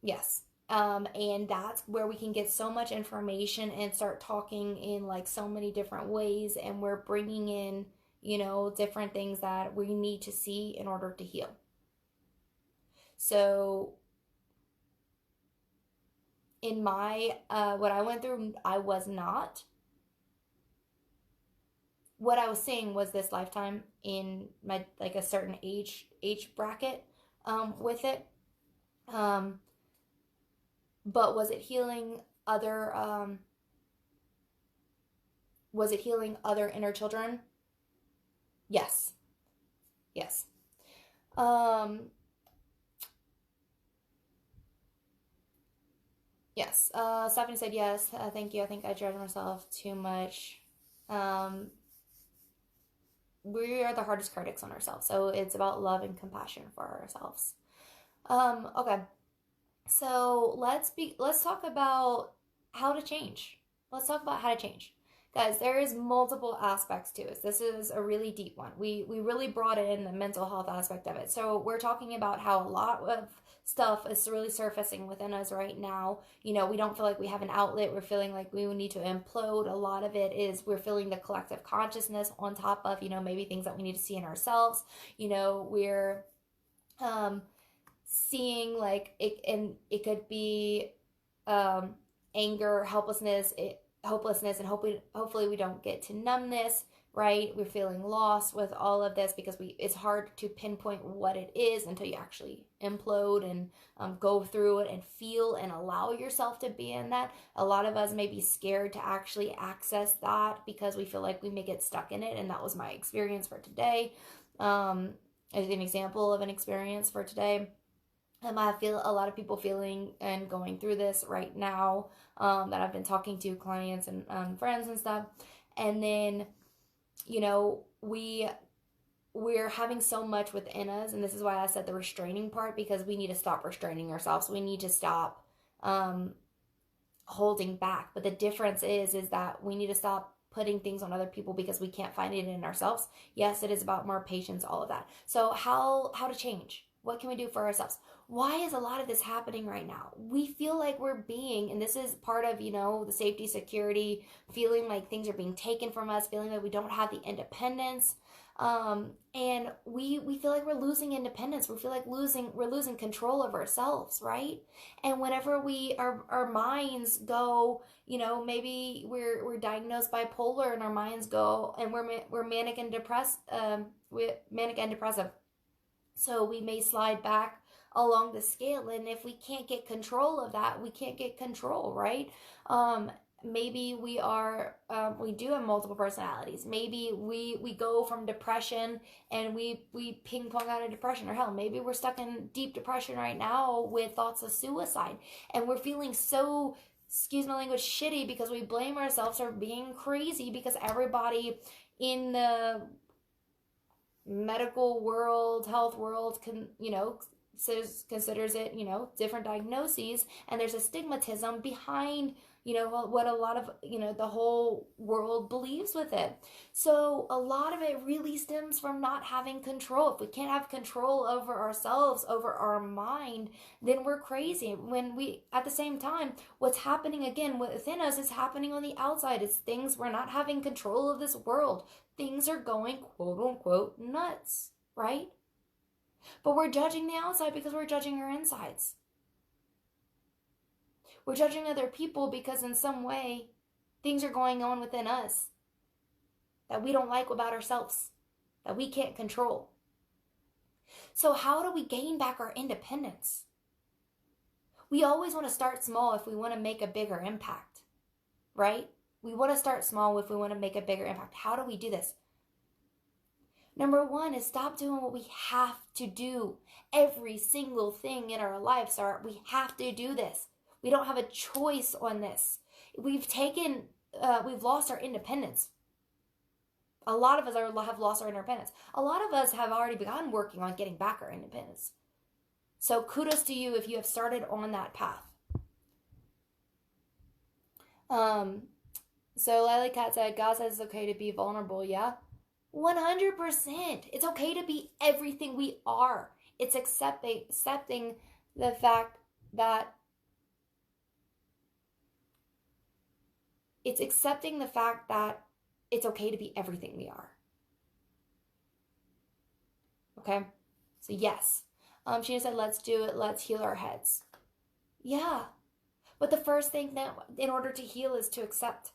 Yes. And that's where we can get so much information and start talking in like so many different ways. And we're bringing in, different things that we need to see in order to heal. So in my, what I went through, I was not. What I was seeing was this lifetime in my, like a certain age bracket, with it. But was it healing other inner children? Yes. Yes. Yes. Stephanie said yes. Thank you. I think I judge myself too much. We are the hardest critics on ourselves, so it's about love and compassion for ourselves. Okay. So let's talk about how to change. Let's talk about how to change. Guys, there is multiple aspects to it. This is a really deep one. We really brought in the mental health aspect of it. So we're talking about how a lot of stuff is really surfacing within us right now. We don't feel like we have an outlet. We're feeling like we need to implode. A lot of it is we're feeling the collective consciousness on top of, maybe things that we need to see in ourselves. We're seeing like it, and it could be anger, helplessness, and hopefully we don't get to numbness, right? We're feeling lost with all of this because it's hard to pinpoint what it is until you actually implode and go through it and feel and allow yourself to be in that. A lot of us may be scared to actually access that because we feel like we may get stuck in it, and that was my experience for today. As an example of an experience for today, I feel a lot of people feeling and going through this right now, that I've been talking to clients and friends and stuff. And then, you know, we're having so much within us, and this is why I said the restraining part, because we need to stop restraining ourselves. We need to stop holding back. But the difference is that we need to stop putting things on other people because we can't find it in ourselves. Yes, it is about more patience, all of that. So how to change? What can we do for ourselves? Why is a lot of this happening right now? We feel like we're being, and this is part of, the safety, security, feeling like things are being taken from us, feeling like we don't have the independence. And we feel like we're losing independence. We feel like we're losing control of ourselves, right? And whenever our minds go, maybe we're diagnosed bipolar and our minds go, and we're manic and depressive. So we may slide back along the scale, and if we can't get control of that, we can't get control, right? Maybe we do have multiple personalities. Maybe we go from depression and we ping pong out of depression, or hell, maybe we're stuck in deep depression right now with thoughts of suicide, and we're feeling so, excuse my language, shitty because we blame ourselves for being crazy because everybody in the medical world, health world, considers it, different diagnoses, and there's a stigmatism behind, what a lot of, the whole world believes with it. So a lot of it really stems from not having control. If we can't have control over ourselves, over our mind, then we're crazy. At the same time, what's happening again within us is happening on the outside. It's things, we're not having control of this world. Things are going, quote unquote, nuts, right? But we're judging the outside because we're judging our insides. We're judging other people because in some way things are going on within us that we don't like about ourselves, that we can't control. So how do we gain back our independence? We always want to start small if we want to make a bigger impact, right? We want to start small if we want to make a bigger impact. How do we do this? Number one is stop doing what we have to do. Every single thing in our lives, we have to do this. We don't have a choice on this. We've lost our independence. A lot of us have lost our independence. A lot of us have already begun working on getting back our independence. So kudos to you if you have started on that path. So Lily Cat said, God says it's okay to be vulnerable. Yeah, 100%. It's okay to be everything we are. It's accepting the fact that it's okay to be everything we are. Okay? So yes. She said, let's do it. Let's heal our heads. Yeah. But the first thing that in order to heal is to accept.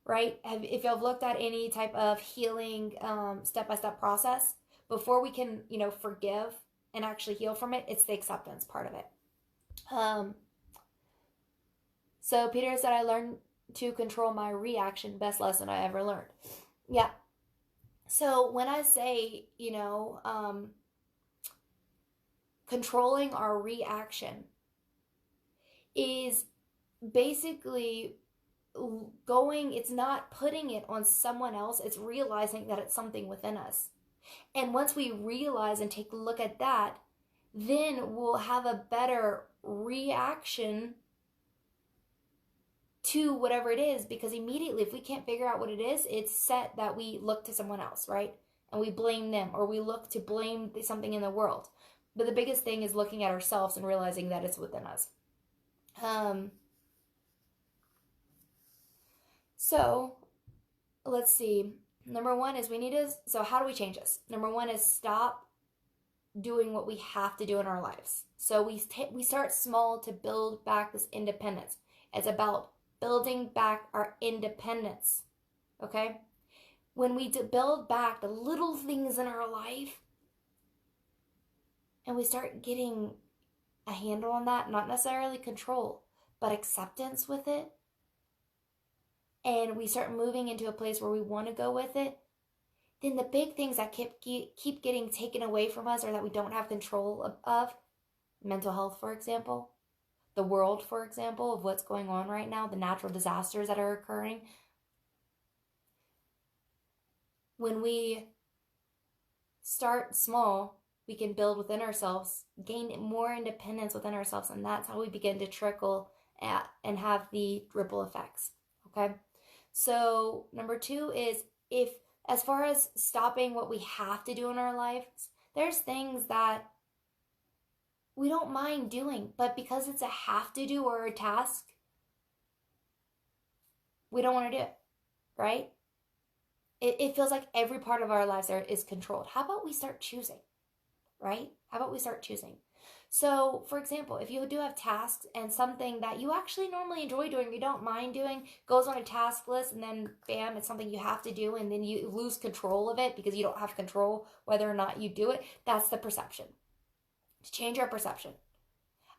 Right? If you've looked at any type of healing step-by-step process, before we can, forgive and actually heal from it, it's the acceptance part of it. So Peter said, I learned to control my reaction. Best lesson I ever learned. Yeah. So when I say, controlling our reaction is basically it's not putting it on someone else. It's realizing that it's something within us. And once we realize and take a look at that, then we'll have a better reaction to whatever it is, because immediately if we can't figure out what it is, it's set that we look to someone else, right? And we blame them, or we look to blame something in the world. But the biggest thing is looking at ourselves and realizing that it's within us. So let's see. Number one is so how do we change this? Number one is stop doing what we have to do in our lives. So we start small to build back this independence. It's about building back our independence. Okay? when we build back the little things in our life and we start getting a handle on that, not necessarily control, but acceptance with it, and we start moving into a place where we want to go with it, then the big things that keep getting taken away from us or that we don't have control of, mental health, for example, the world, for example, of what's going on right now, the natural disasters that are occurring. When we start small, we can build within ourselves, gain more independence within ourselves, and that's how we begin to trickle and have the ripple effects. Okay? So, number 2 is, if, as far as stopping what we have to do in our lives, there's things that we don't mind doing, but because it's a have to do or a task, we don't want to do it, right? It feels like every part of our lives is controlled. How about we start choosing, right? How about we start choosing? So, for example, if you do have tasks and something that you actually normally enjoy doing, you don't mind doing, goes on a task list, and then bam, it's something you have to do, and then you lose control of it because you don't have control whether or not you do it, that's the perception. To change our perception.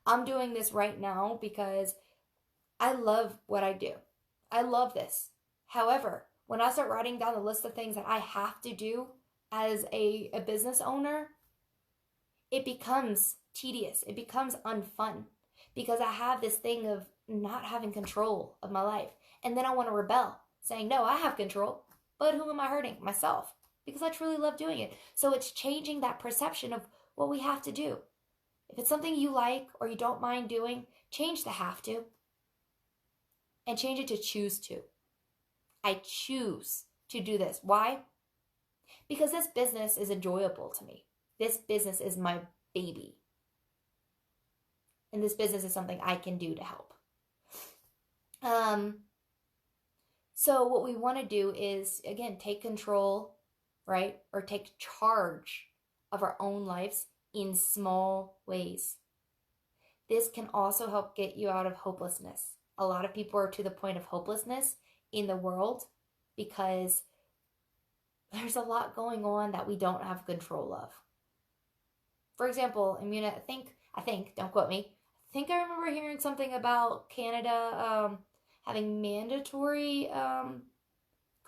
I'm doing this right now because I love what I do. I love this. However, when I start writing down the list of things that I have to do as a business owner, it becomes tedious. It becomes unfun because I have this thing of not having control of my life. And then I want to rebel, saying, no, I have control. But who am I hurting? Myself. Because I truly love doing it. So it's changing that perception of what we have to do. If it's something you like or you don't mind doing, change the have to and change it to choose to. I choose to do this. Why? Because this business is enjoyable to me. This business is my baby. And this business is something I can do to help. So what we want to do is, again, take control, right? Or take charge of our own lives in small ways. This can also help get you out of hopelessness. A lot of people are to the point of hopelessness in the world because there's a lot going on that we don't have control of. For example, I think, don't quote me, I think I remember hearing something about Canada having mandatory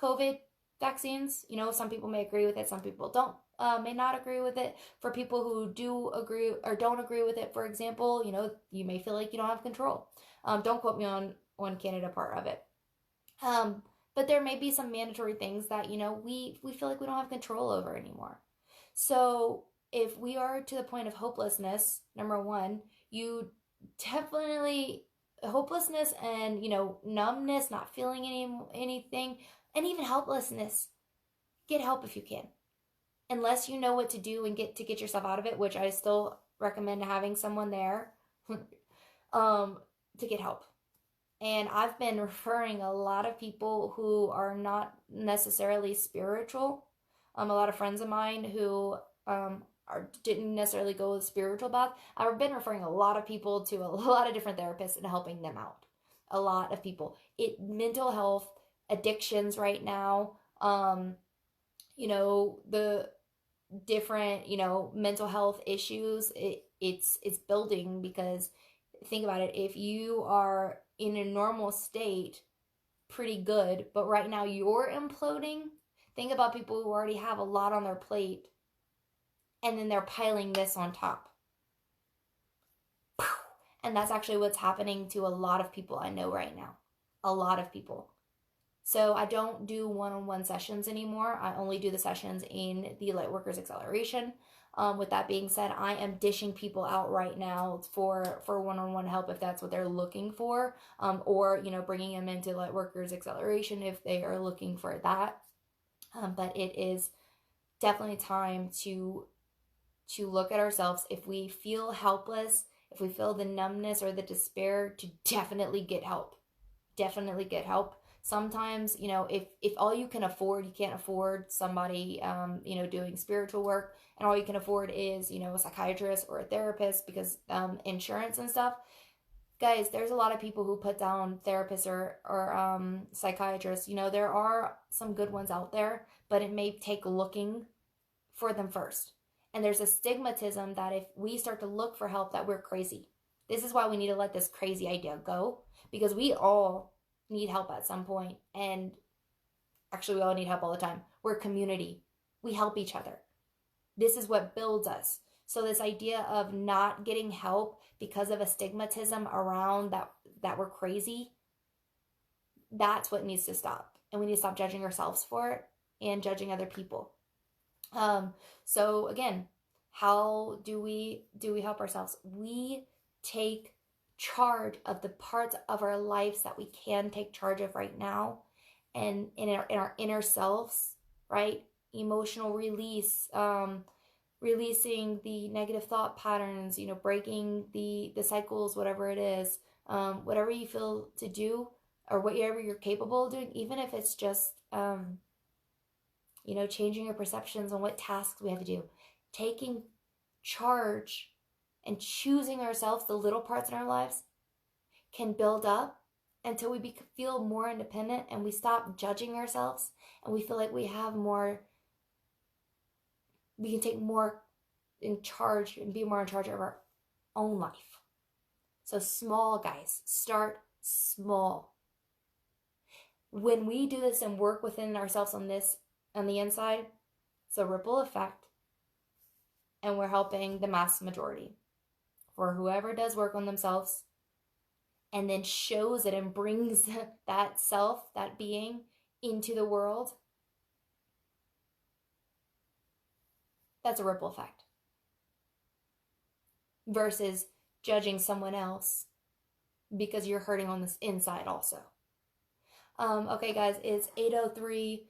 COVID vaccines. You know, some people may agree with it, some people may not agree with it. For people who do agree or don't agree with it, for example, you know, you may feel like you don't have control. Don't quote me on Canada part of it. But there may be some mandatory things that, you know, we feel like we don't have control over anymore. So if we are to the point of hopelessness, number 1, you definitely, hopelessness and, you know, numbness, not feeling anything, and even helplessness, get help if you can. Unless you know what to do and get yourself out of it, which I still recommend having someone there to get help. And I've been referring a lot of people who are not necessarily spiritual. A lot of friends of mine who didn't necessarily go the spiritual path. I've been referring a lot of people to a lot of different therapists and helping them out. A lot of people. Mental health, addictions right now, you know, the different, you know, mental health issues, it's building because think about it, if you are in a normal state, pretty good, but right now you're imploding, think about people who already have a lot on their plate and then they're piling this on top. And that's actually what's happening to a lot of people I know right now. A lot of people. So I don't do one-on-one sessions anymore. I only do the sessions in the Lightworkers Acceleration. With that being said, I am dishing people out right now for one-on-one help if that's what they're looking for, or, you know, bringing them into Lightworkers Acceleration if they are looking for that. But it is definitely time to look at ourselves. If we feel helpless, if we feel the numbness or the despair, to definitely get help. Definitely get help. Sometimes, you know, if all you can afford, you can't afford somebody, you know, doing spiritual work, and all you can afford is, you know, a psychiatrist or a therapist because insurance and stuff, Guys, there's a lot of people who put down therapists or psychiatrists. You know, there are some good ones out there, but it may take looking for them first. And there's a stigmatism that if we start to look for help, that we're crazy. This is why we need to let this crazy idea go, because we all need help at some point. And actually, we all need help all the time. We're a community. We help each other. This is what builds us. So this idea of not getting help because of a stigmatism around that we're crazy, that's what needs to stop. And we need to stop judging ourselves for it and judging other people. So again, how do we help ourselves? We take charge of the parts of our lives that we can take charge of right now, and in our inner selves, right? Emotional release, releasing the negative thought patterns, you know, breaking the cycles, whatever it is, whatever you feel to do, or whatever you're capable of doing, even if it's just you know, changing your perceptions on what tasks we have to do, taking charge and choosing ourselves, the little parts in our lives, can build up until we feel more independent and we stop judging ourselves and we feel like we have more, we can take more in charge and be more in charge of our own life. So small, guys, start small. When we do this and work within ourselves on this, on the inside, it's a ripple effect, and we're helping the mass majority. For whoever does work on themselves and then shows it and brings that self, that being, into the world, that's a ripple effect. Versus judging someone else because you're hurting on this inside also. Okay, guys, it's 8:03.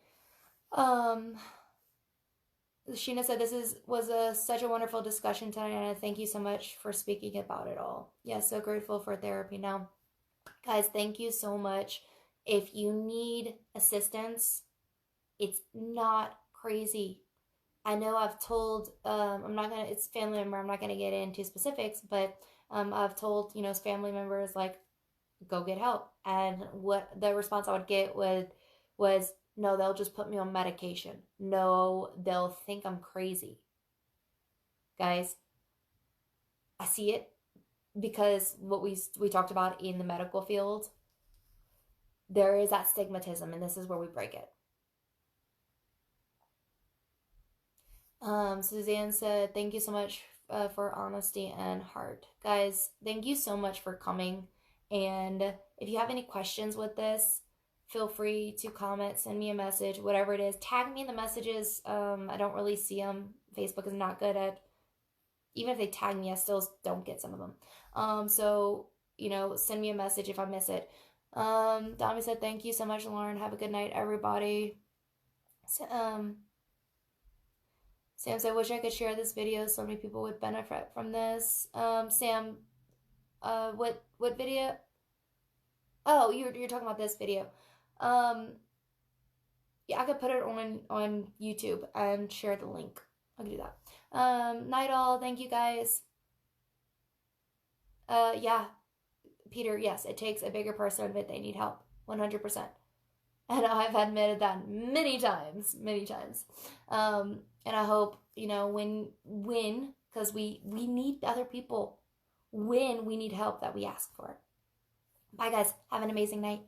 Sheena said this was such a wonderful discussion tonight, and thank you so much for speaking about it all. Yeah, so grateful for therapy now. Guys, thank you so much. If you need assistance, it's not crazy. I know I've told, it's family member, I'm not gonna get into specifics, but I've told, you know, family members, like, go get help. And what the response I would get was no, they'll just put me on medication. No, they'll think I'm crazy. Guys, I see it because what we talked about in the medical field, there is that stigmatism, and this is where we break it. Suzanne said, thank you so much for honesty and heart. Guys, thank you so much for coming. And if you have any questions with this, feel free to comment, send me a message, whatever it is. Tag me in the messages. I don't really see them. Facebook is not good at, even if they tag me, I still don't get some of them. So, you know, send me a message if I miss it. Dami said, thank you so much, Lauren. Have a good night, everybody. Sam said, wish I could share this video so many people would benefit from this. Sam, what video? Oh, you're talking about this video. Yeah, I could put it on YouTube and share the link. I can do that. Night all, thank you guys. Yeah, Peter, yes, it takes a bigger person to admit they need help. 100%. And I've admitted that many times. And I hope, you know, when, because we need other people, when we need help, that we ask for it. Bye, guys. Have an amazing night.